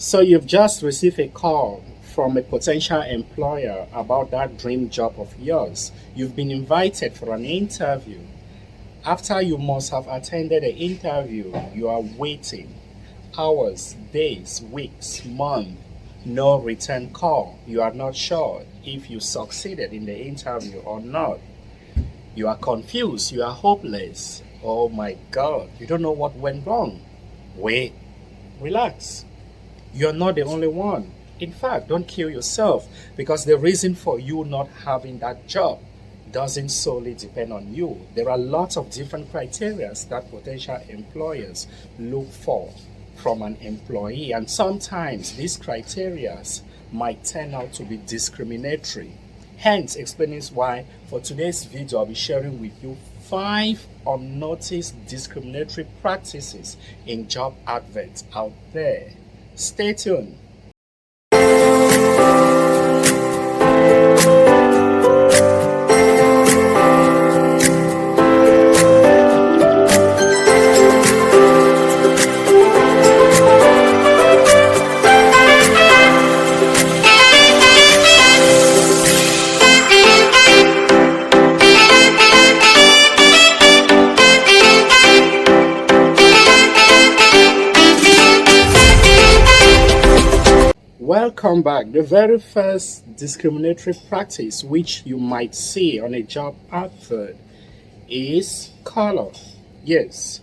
So you've just received a call from a potential employer about that dream job of yours. You've been invited for an interview. After you must have attended the interview, you are waiting. Hours, days, weeks, months, no return call. You are not sure if you succeeded in the interview or not. You are confused, you are hopeless. Oh my God, you don't know what went wrong. Wait, relax. You're not the only one. In fact, don't kill yourself because the reason for you not having that job doesn't solely depend on you. There are lots of different criteria that potential employers look for from an employee, and sometimes these criteria might turn out to be discriminatory. Hence, explaining why for today's video I'll be sharing with you 5 unnoticed discriminatory practices in job adverts out there. Stay tuned. Welcome back. The very first discriminatory practice which you might see on a job advert is color. Yes,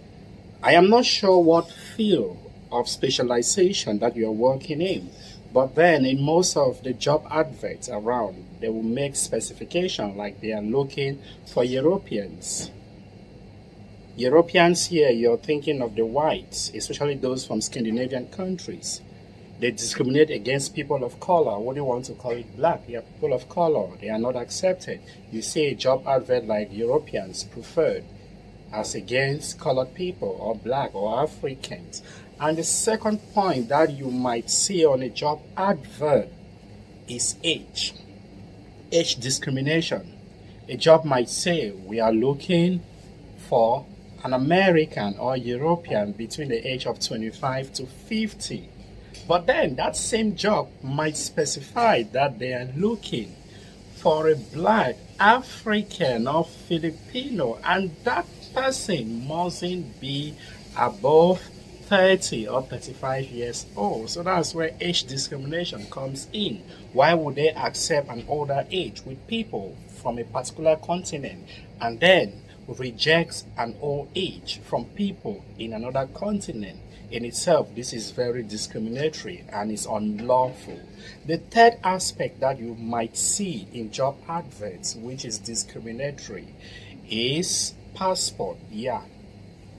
I am not sure what field of specialization that you are working in, but then in most of the job adverts around, they will make specification like they are looking for Europeans. Europeans here, you're thinking of the whites, especially those from Scandinavian countries. They discriminate against people of color. What do you want to call it? Black. Yeah, people of color. They are not accepted. You see a job advert like Europeans preferred as against colored people or black or Africans. And the second point that you might see on a job advert is age. Age discrimination. A job might say we are looking for an American or European between the age of 25 to 50. But then that same job might specify that they are looking for a black, African or Filipino, and that person mustn't be above 30 or 35 years old. So that's where age discrimination comes in. Why would they accept an older age with people from a particular continent and then reject an old age from people in another continent? In itself, this is very discriminatory and is unlawful. The third aspect that you might see in job adverts, which is discriminatory, is passport. Yeah,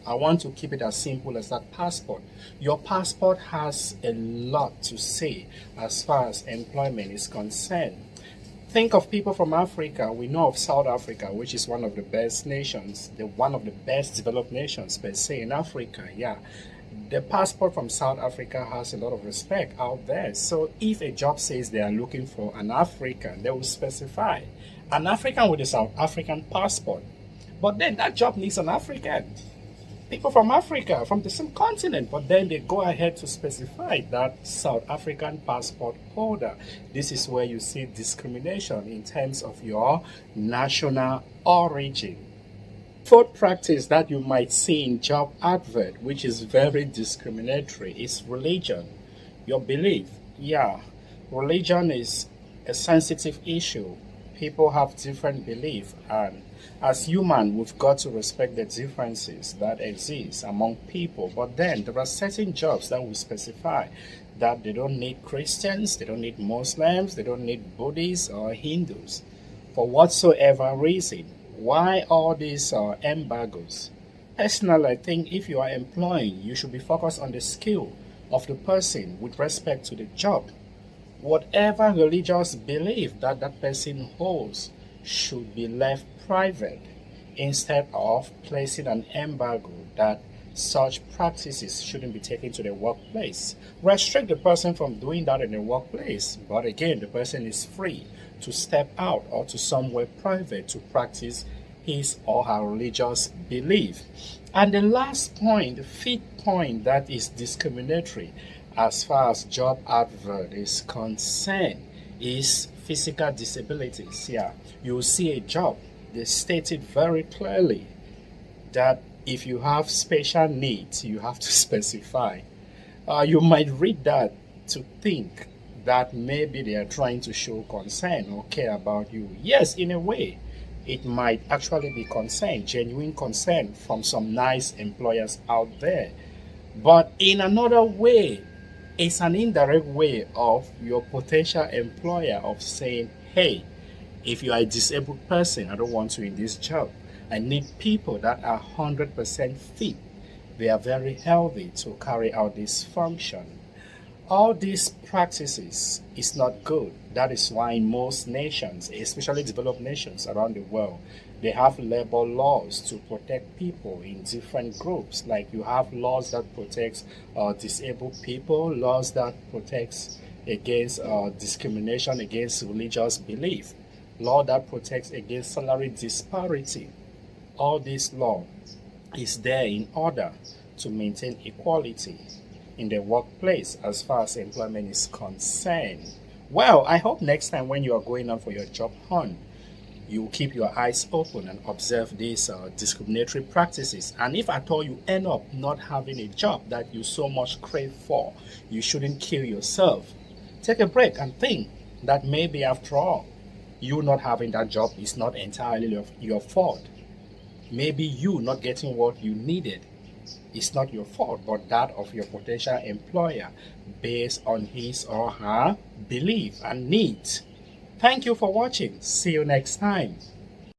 I want to keep it as simple as that. Passport. Your passport has a lot to say as far as employment is concerned. Think of people from Africa. We know of South Africa, which is one of the best nations, one of the best developed nations per se in Africa. Yeah. The passport from South Africa has a lot of respect out there. So if a job says they are looking for an African, they will specify an African with a South African passport. But then that job needs an African. People from Africa, from the same continent, but then they go ahead to specify that South African passport holder. This is where you see discrimination in terms of your national origin. Fourth practice that you might see in job advert, which is very discriminatory, is religion. Your belief. Yeah, religion is a sensitive issue. People have different beliefs, and as human, we've got to respect the differences that exist among people. But then there are certain jobs that will specify that they don't need Christians, they don't need Muslims, they don't need Buddhists or Hindus for whatsoever reason. Why all these embargoes? Personally, I think if you are employing, you should be focused on the skill of the person with respect to the job. Whatever religious belief that that person holds should be left private instead of placing an embargo that such practices shouldn't be taken to the workplace. Restrict the person from doing that in the workplace, but again, the person is free to step out or to somewhere private to practice his or her religious belief. And the last point, the fifth point that is discriminatory, as far as job advert is concerned is physical disabilities. Yeah, you see a job, they stated very clearly that if you have special needs, you have to specify. You might read that to think that maybe they are trying to show concern or care about you. Yes, in a way, it might actually be concern, genuine concern from some nice employers out there. But in another way, it's an indirect way of your potential employer of saying, hey, if you are a disabled person, I don't want you in this job. I need people that are 100% fit. They are very healthy to carry out this function. All these practices is not good. That is why in most nations, especially developed nations around the world, they have labor laws to protect people in different groups. Like you have laws that protects disabled people, laws that protects against discrimination against religious belief, law that protects against salary disparity. All this law is there in order to maintain equality in the workplace as far as employment is concerned. Well, I hope next time when you are going out for your job hunt, you keep your eyes open and observe these discriminatory practices. And if at all you end up not having a job that you so much crave for, you shouldn't kill yourself. Take a break and think that maybe after all, you not having that job is not entirely your fault. Maybe you not getting what you needed is not your fault, but that of your potential employer based on his or her belief and needs. Thank you for watching. See you next time.